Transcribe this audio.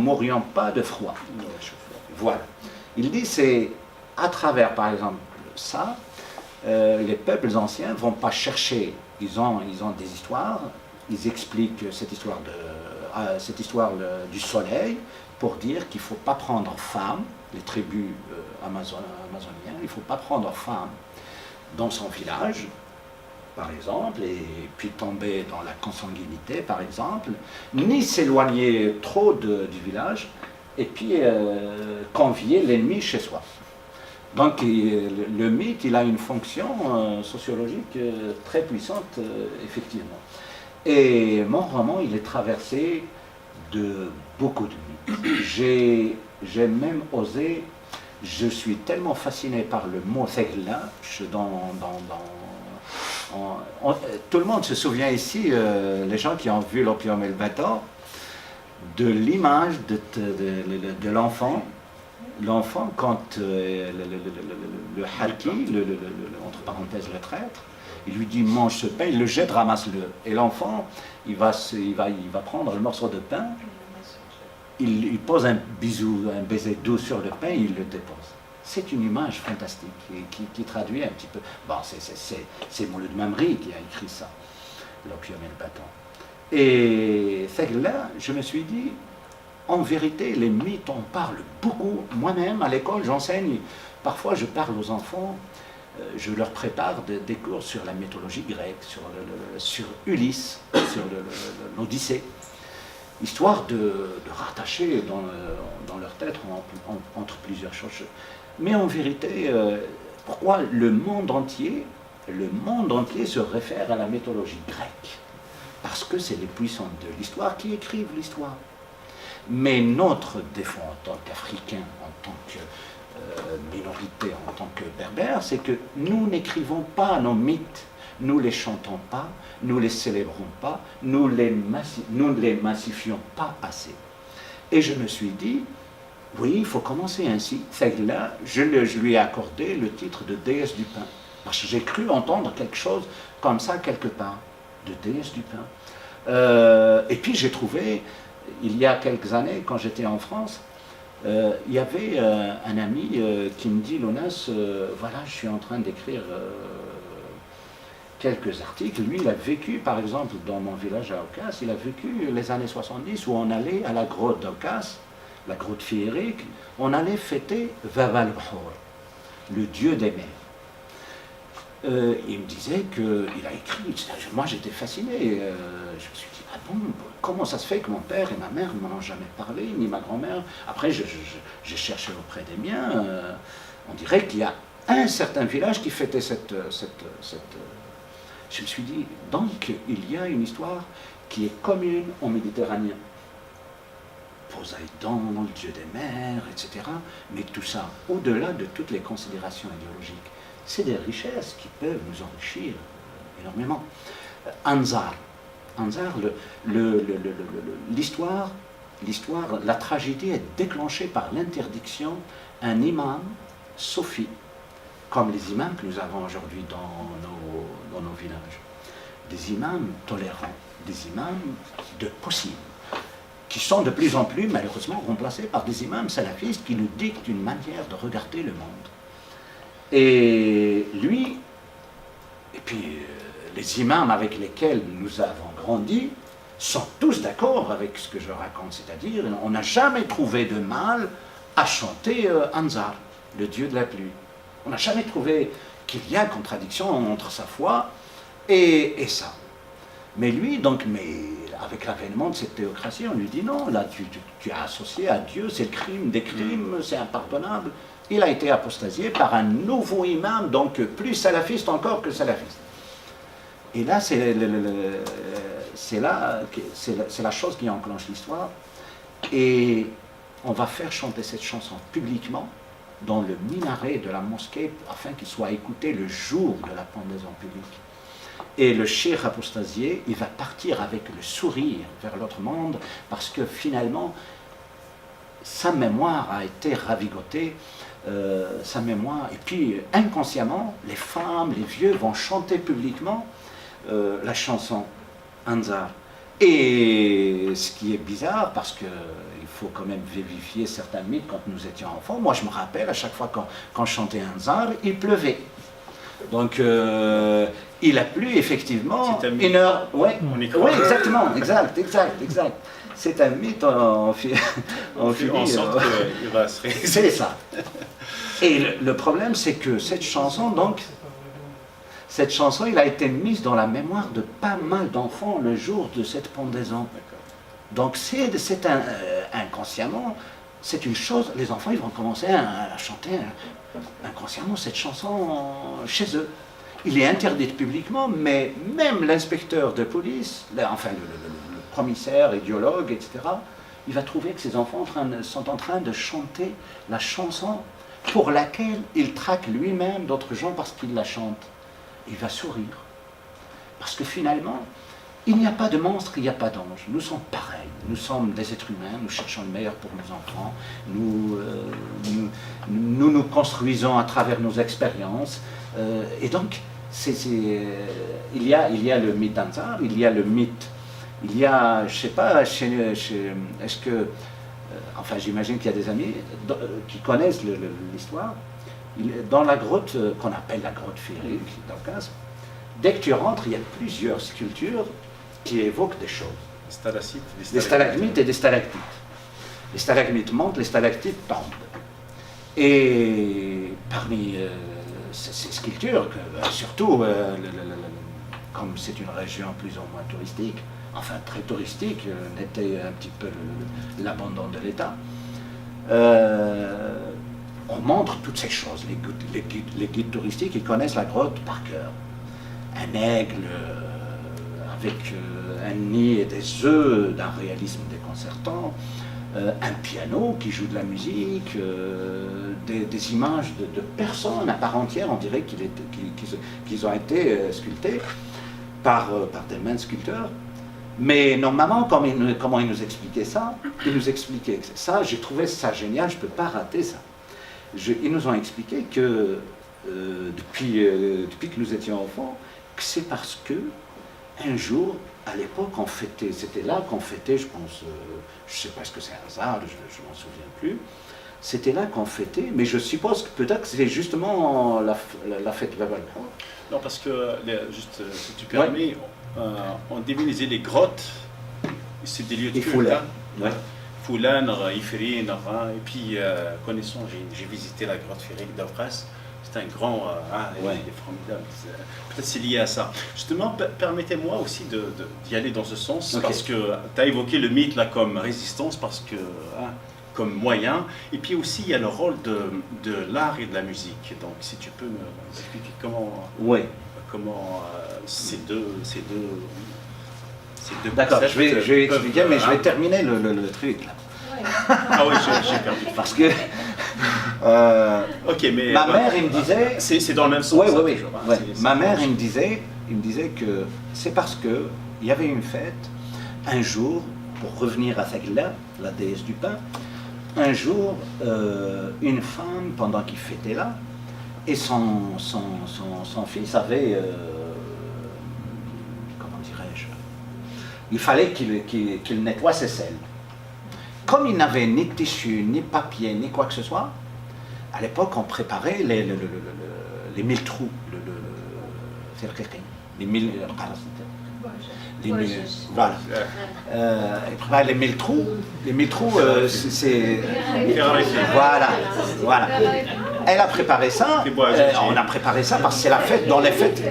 mourions pas de froid. Voilà. Il dit, c'est à travers, par exemple, ça, les peuples anciens ne vont pas chercher, ils ont des histoires, ils expliquent cette histoire du soleil pour dire qu'il ne faut pas prendre femme, les tribus amazoniennes, il ne faut pas prendre femme dans son village, par exemple, et puis tomber dans la consanguinité, par exemple, ni s'éloigner trop du village, et puis convier l'ennemi chez soi. Donc le mythe, il a une fonction sociologique très puissante, effectivement. Et mon roman, il est traversé de beaucoup de mythes. J'ai même osé, je suis tellement fasciné par le mot Thegla, tout le monde se souvient ici, les gens qui ont vu l'opium et le bâton, de l'image de l'enfant. L'enfant, quand le harki, entre parenthèses le traître, il lui dit mange ce pain, il le jette, ramasse-le. Et l'enfant, il va prendre le morceau de pain, il pose un baiser doux sur le pain, il le dépose. C'est une image fantastique qui traduit un petit peu. Bon, c'est Mouloud Mamri qui a écrit ça, l'opium et le bâton. Et là, je me suis dit, en vérité, les mythes, on parle beaucoup. Moi-même, à l'école, j'enseigne. Parfois, je parle aux enfants, je leur prépare des cours sur la mythologie grecque, sur Ulysse, sur l'Odyssée, histoire de rattacher dans leur tête entre plusieurs choses. Mais en vérité, pourquoi le monde entier se réfère à la mythologie grecque? Parce que c'est les puissants de l'histoire qui écrivent l'histoire. Mais notre défaut en tant qu'Africains, en tant que minorité, en tant que berbères, c'est que nous n'écrivons pas nos mythes, nous les chantons pas, nous les célébrons pas, nous les massifions pas assez. Et je me suis dit, oui, il faut commencer ainsi. C'est là, je lui ai accordé le titre de déesse du pain. Parce que j'ai cru entendre quelque chose comme ça quelque part, de déesse du pain. Et puis j'ai trouvé, il y a quelques années, quand j'étais en France, il y avait un ami qui me dit, Lounas, voilà, je suis en train d'écrire quelques articles. Lui, il a vécu, par exemple, dans mon village à Aucas, il a vécu les années 70 où on allait à la grotte d'Aucas, la grotte féerique, on allait fêter Vaval Bhor, le dieu des mers. Il me disait qu'il a écrit, moi j'étais fasciné, je me suis dit, ah bon, comment ça se fait que mon père et ma mère ne m'en ont jamais parlé, ni ma grand-mère. Après j'ai cherché auprès des miens, on dirait qu'il y a un certain village qui fêtait cette... Je me suis dit, donc il y a une histoire qui est commune en Méditerranée. Poséidon, le dieu des mers, etc. Mais tout ça, au-delà de toutes les considérations idéologiques, c'est des richesses qui peuvent nous enrichir énormément. Anzar, l'histoire, la tragédie est déclenchée par l'interdiction d'un imam sofi, comme les imams que nous avons aujourd'hui dans nos villages. Des imams tolérants, des imams de possibles, qui sont de plus en plus malheureusement remplacés par des imams salafistes qui nous dictent une manière de regarder le monde. Et lui, et puis les imams avec lesquels nous avons grandi, sont tous d'accord avec ce que je raconte, c'est-à-dire on n'a jamais trouvé de mal à chanter Anzar, le dieu de la pluie. On n'a jamais trouvé qu'il y a contradiction entre sa foi et ça. Mais lui, donc, avec l'avènement de cette théocratie, on lui dit non, là tu as associé à Dieu, c'est le crime des crimes, c'est impardonnable. Il a été apostasié par un nouveau imam, donc plus salafiste encore que salafiste. Et là, c'est la chose qui enclenche l'histoire. Et on va faire chanter cette chanson publiquement dans le minaret de la mosquée afin qu'il soit écouté le jour de la pendaison publique. Et le cheikh apostasié, il va partir avec le sourire vers l'autre monde parce que finalement, sa mémoire a été ravigotée, sa mémoire, et puis inconsciemment, les femmes, les vieux vont chanter publiquement la chanson Anzar. Et ce qui est bizarre, parce qu'il faut quand même vérifier certains mythes quand nous étions enfants. Moi, je me rappelle, à chaque fois quand je chantais un zar, il pleuvait. Donc, il a plu effectivement une heure. Ouais, ouais, exactement, exact. C'est un mythe en sorte qu'il va se réaliser. C'est ça. Et le problème, c'est que cette chanson, il a été mise dans la mémoire de pas mal d'enfants le jour de cette pendaison. Donc, inconsciemment, c'est une chose, les enfants, ils vont commencer à chanter inconsciemment cette chanson chez eux. Il est interdit publiquement, mais même l'inspecteur de police, enfin le commissaire, idéologue, etc., il va trouver que ces enfants sont en train de chanter la chanson pour laquelle il traque lui-même d'autres gens parce qu'il la chante. Il va sourire. Parce que finalement, il n'y a pas de monstre, il n'y a pas d'ange. Nous sommes pareils. Nous sommes des êtres humains, nous cherchons le meilleur pour nos enfants. Nous construisons à travers nos expériences. Et donc, il y a le mythe d'Anzar, il y a le mythe. Il y a, je ne sais pas, est-ce que. Enfin, j'imagine qu'il y a des amis qui connaissent l'histoire. Dans la grotte qu'on appelle la grotte féerique, d'Aucas, dès que tu rentres, il y a plusieurs sculptures qui évoquent des choses. Des stalagmites et des stalactites. Les stalagmites montent, les stalactites tombent. Et parmi ces sculptures, surtout, comme c'est une région plus ou moins touristique, enfin très touristique, n'était un petit peu l'abandon de l'État, on montre toutes ces choses. Les guides touristiques, ils connaissent la grotte par cœur. Un aigle avec un nid et des œufs d'un réalisme déconcertant, un piano qui joue de la musique, des images de personnes à part entière, on dirait qu'ils ont été sculptés par des mains de sculpteurs. Mais normalement, comment ils nous expliquaient ça? Ils nous expliquaient que ça, j'ai trouvé ça génial, je ne peux pas rater ça. Ils nous ont expliqué que depuis que nous étions enfants, que c'est parce que un jour, à l'époque, on fêtait, c'était là qu'on fêtait, je pense, je ne sais pas ce que c'est un hasard, je ne m'en souviens plus, c'était là qu'on fêtait, mais je suppose que peut-être que c'était justement la fête de la Valpone. Non, parce que, juste si tu permets, on divinisait les grottes, c'est des lieux de culte. Foulan, Ifrin, et puis connaissant, j'ai visité la grotte féerique d'Aucas. C'est un grand, il est formidable. Peut-être c'est lié à ça. Justement, permettez-moi aussi d'y aller dans ce sens, parce que tu as évoqué le mythe là comme résistance, parce que comme moyen, et puis aussi il y a le rôle de l'art et de la musique. Donc si tu peux m'expliquer comment ces deux D'accord, je vais expliquer, mais je vais terminer le truc là. Ah oui, j'ai perdu. Parce que mais ma mère, il me disait... C'est dans le même sens. Oui. Ma mère, il me disait que c'est parce que il y avait une fête, un jour, pour revenir à Sagla, la déesse du pain, un jour, une femme, pendant qu'il fêtait là, et son fils avait... comment dirais-je? Il fallait qu'il nettoie ses selles. Comme il n'avait ni tissu, ni papier, ni quoi que ce soit, à l'époque, on préparait les 1000 trous. Les 1000... Voilà. Il préparait les 1000 trous. Les 1000 trous, c'est... Voilà. Elle a préparé ça. On a préparé ça parce que c'est la fête dans les fêtes.